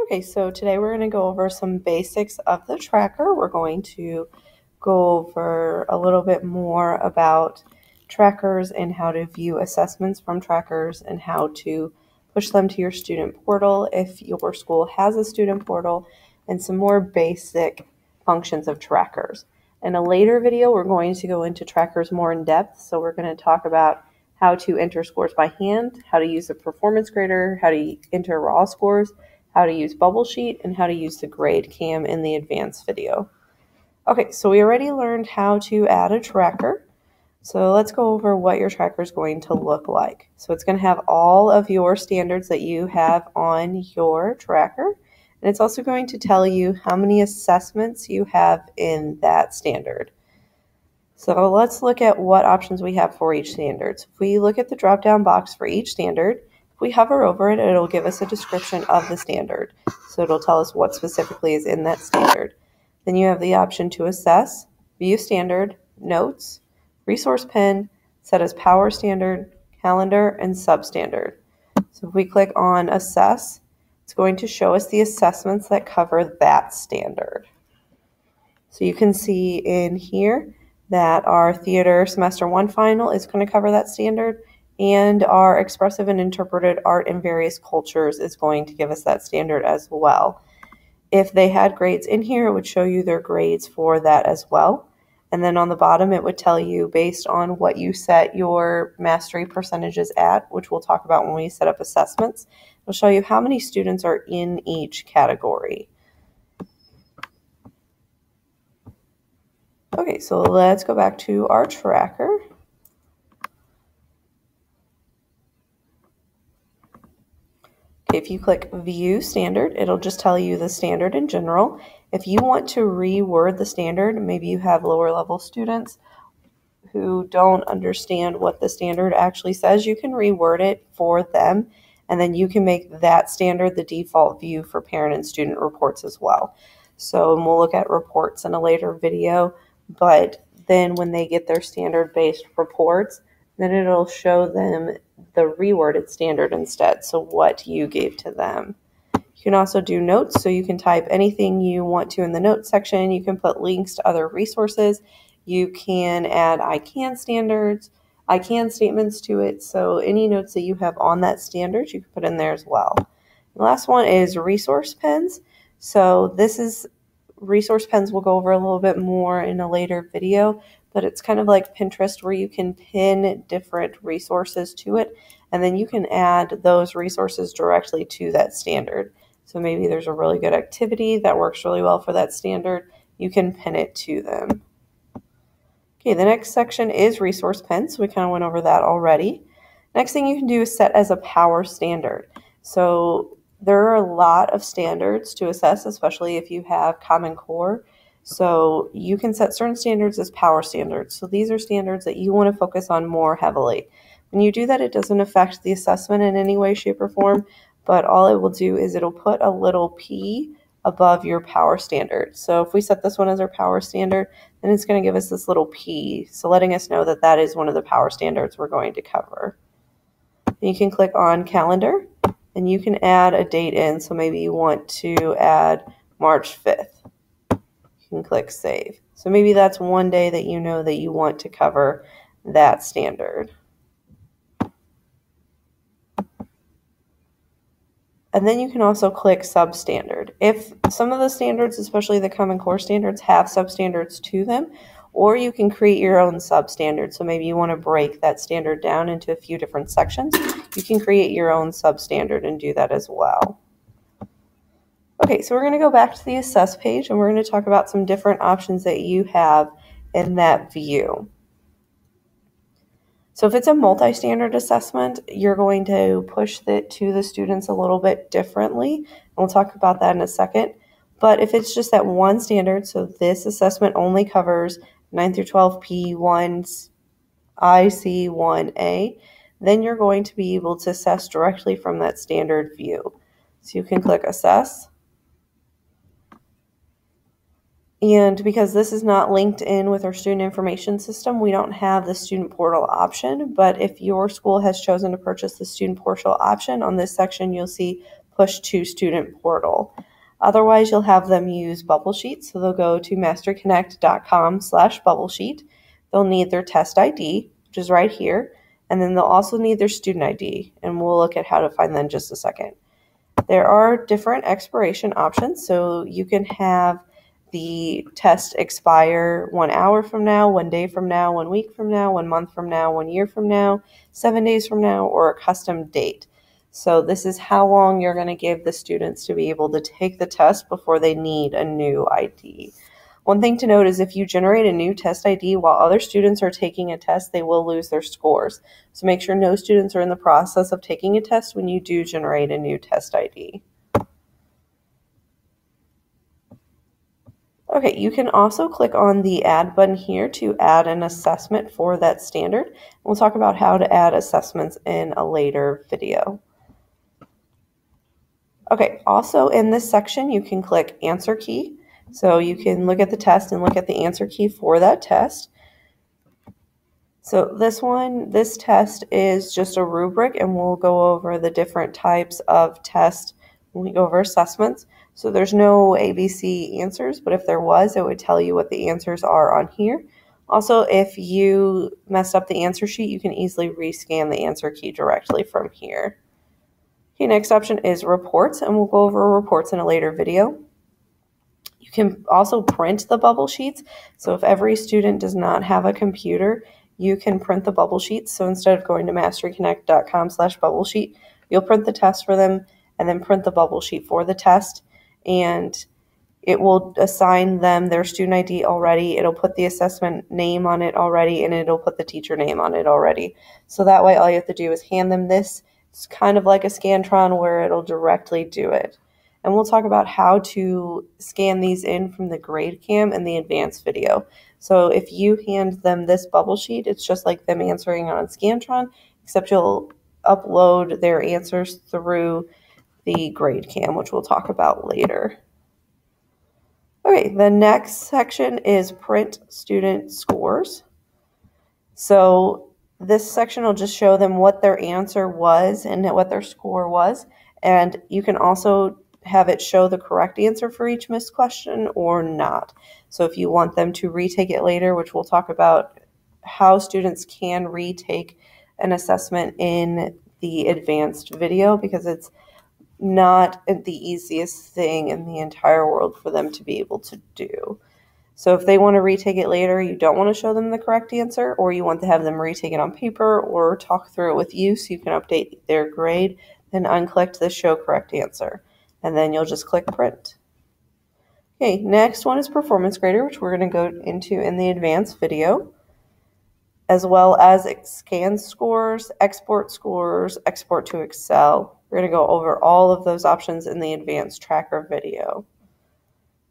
Okay, so today we're going to go over some basics of the tracker. We're going to go over a little bit more about trackers and how to view assessments from trackers and how to push them to your student portal if your school has a student portal, and some more basic functions of trackers. In a later video, we're going to go into trackers more in depth, so we're going to talk about how to enter scores by hand, how to use a performance grader, how to enter raw scores, how to use Bubblesheet, and how to use the GradeCam in the advanced video. Okay, so we already learned how to add a tracker. So let's go over what your tracker is going to look like. So it's going to have all of your standards that you have on your tracker. And it's also going to tell you how many assessments you have in that standard. So let's look at what options we have for each standard. So if we look at the drop-down box for each standard, if we hover over it, it'll give us a description of the standard. So it'll tell us what specifically is in that standard. Then you have the option to assess, view standard, notes, resource pin, set as power standard, calendar, and substandard. So if we click on assess, it's going to show us the assessments that cover that standard. So you can see in here that our theater semester 1 final is going to cover that standard, and our expressive and interpreted art in various cultures is going to give us that standard as well. If they had grades in here, it would show you their grades for that as well. And then on the bottom, it would tell you based on what you set your mastery percentages at, which we'll talk about when we set up assessments. It'll show you how many students are in each category. Okay, so let's go back to our tracker. Okay, if you click View Standard, it'll just tell you the standard in general. If you want to reword the standard, maybe you have lower level students who don't understand what the standard actually says, you can reword it for them, and then you can make that standard the default view for parent and student reports as well. So we'll look at reports in a later video. But then when they get their standard-based reports, then it'll show them the reworded standard instead, so what you gave to them. You can also do notes, so you can type anything you want to in the notes section. You can put links to other resources. You can add I can standards, I can statements to it, so any notes that you have on that standard, you can put in there as well. The last one is resource pins. So this is resource pins we'll go over a little bit more in a later video, but it's kind of like Pinterest where you can pin different resources to it, and then you can add those resources directly to that standard. So maybe there's a really good activity that works really well for that standard, you can pin it to them. Okay, the next section is resource pins. We kind of went over that already. Next thing you can do is set as a power standard. So there are a lot of standards to assess, especially if you have Common Core. So you can set certain standards as power standards. So these are standards that you want to focus on more heavily. When you do that, it doesn't affect the assessment in any way, shape, or form, but all it will do is it'll put a little P above your power standard. So if we set this one as our power standard, then it's going to give us this little P, so letting us know that that is one of the power standards we're going to cover. And you can click on calendar, and you can add a date in, so maybe you want to add March 5th. You can click save. So maybe that's one day that you know that you want to cover that standard. And then you can also click substandard. If some of the standards, especially the Common Core standards, have substandards to them, or you can create your own substandard. So maybe you want to break that standard down into a few different sections. You can create your own substandard and do that as well. Okay, so we're going to go back to the assess page, and we're going to talk about some different options that you have in that view. So if it's a multi-standard assessment, you're going to push it to the students a little bit differently, and we'll talk about that in a second. But if it's just that one standard, so this assessment only covers 9 through 12 P1, IC1A, then you're going to be able to assess directly from that standard view. So you can click assess. And because this is not linked in with our student information system, we don't have the student portal option. But if your school has chosen to purchase the student portal option, on this section you'll see push to student portal. Otherwise, you'll have them use Bubblesheet. So they'll go to masteryconnect.com/Bubblesheet. They'll need their test ID, which is right here. And then they'll also need their student ID. And we'll look at how to find that in just a second. There are different expiration options. So you can have the test expire 1 hour from now, 1 day from now, 1 week from now, 1 month from now, 1 year from now, 7 days from now, or a custom date. So this is how long you're going to give the students to be able to take the test before they need a new ID. One thing to note is if you generate a new test ID while other students are taking a test, they will lose their scores. So make sure no students are in the process of taking a test when you do generate a new test ID. Okay, you can also click on the Add button here to add an assessment for that standard. We'll talk about how to add assessments in a later video. Okay, also in this section, you can click Answer Key. So you can look at the test and look at the answer key for that test. So this test is just a rubric, and we'll go over the different types of tests when we go over assessments. So there's no ABC answers, but if there was, it would tell you what the answers are on here. Also, if you messed up the answer sheet, you can easily rescan the answer key directly from here. Okay, next option is reports, and we'll go over reports in a later video. You can also print the bubble sheets. So if every student does not have a computer, you can print the bubble sheets. So instead of going to masteryconnect.com/Bubblesheet, you'll print the test for them and then print the bubble sheet for the test. And it will assign them their student ID already. It'll put the assessment name on it already, and it'll put the teacher name on it already. So that way all you have to do is hand them this. It's kind of like a Scantron where it'll directly do it. And we'll talk about how to scan these in from the GradeCam in the advanced video. So if you hand them this bubble sheet, it's just like them answering on Scantron, except you'll upload their answers through the GradeCam, which we'll talk about later. Okay, the next section is print student scores. So this section will just show them what their answer was and what their score was. And you can also have it show the correct answer for each missed question or not. So if you want them to retake it later, which we'll talk about how students can retake an assessment in the advanced video, because it's not the easiest thing in the entire world for them to be able to do. So if they want to retake it later, you don't want to show them the correct answer, or you want to have them retake it on paper or talk through it with you so you can update their grade, then unclick the show correct answer. And then you'll just click print. Okay, next one is Performance Grader, which we're going to go into in the advanced video, as well as scan scores, export to Excel. We're going to go over all of those options in the advanced tracker video.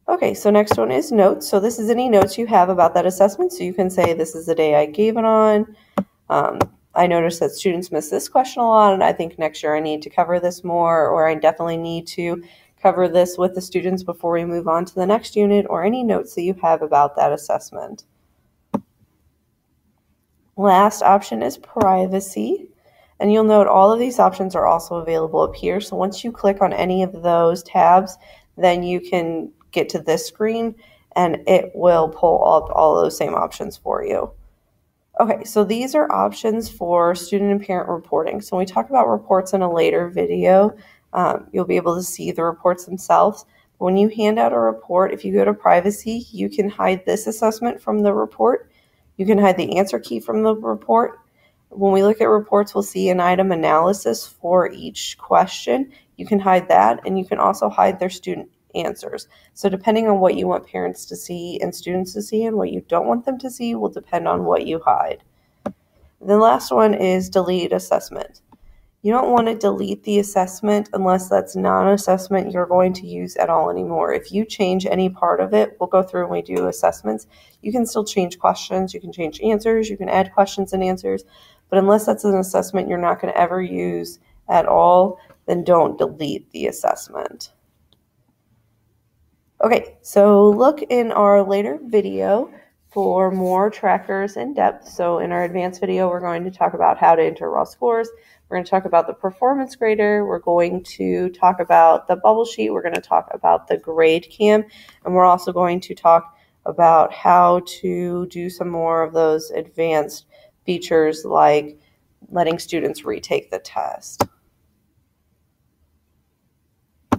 Okay, so next one is notes. So this is any notes you have about that assessment. So you can say, this is the day I gave it on. I noticed that students miss this question a lot, and I think next year I need to cover this more, or I definitely need to cover this with the students before we move on to the next unit, or any notes that you have about that assessment. Last option is privacy. And you'll note all of these options are also available up here. So once you click on any of those tabs, then you can get to this screen and it will pull up all those same options for you. Okay, so these are options for student and parent reporting. So when we talk about reports in a later video, you'll be able to see the reports themselves. When you hand out a report, if you go to privacy, you can hide this assessment from the report. You can hide the answer key from the report. When we look at reports, we'll see an item analysis for each question. You can hide that, and you can also hide their student answers. So depending on what you want parents to see and students to see and what you don't want them to see will depend on what you hide. The last one is delete assessment. You don't want to delete the assessment unless that's not an assessment you're going to use at all anymore. If you change any part of it, we'll go through when we do assessments. You can still change questions, you can change answers, you can add questions and answers, but unless that's an assessment you're not going to ever use at all, then don't delete the assessment. Okay, so look in our later video for more trackers in depth. So in our advanced video, we're going to talk about how to enter raw scores. We're We're going to talk about the performance grader. We're going to talk about the bubble sheet. We're going to talk about the grade cam. And we're also going to talk about how to do some more of those advanced features like letting students retake the test.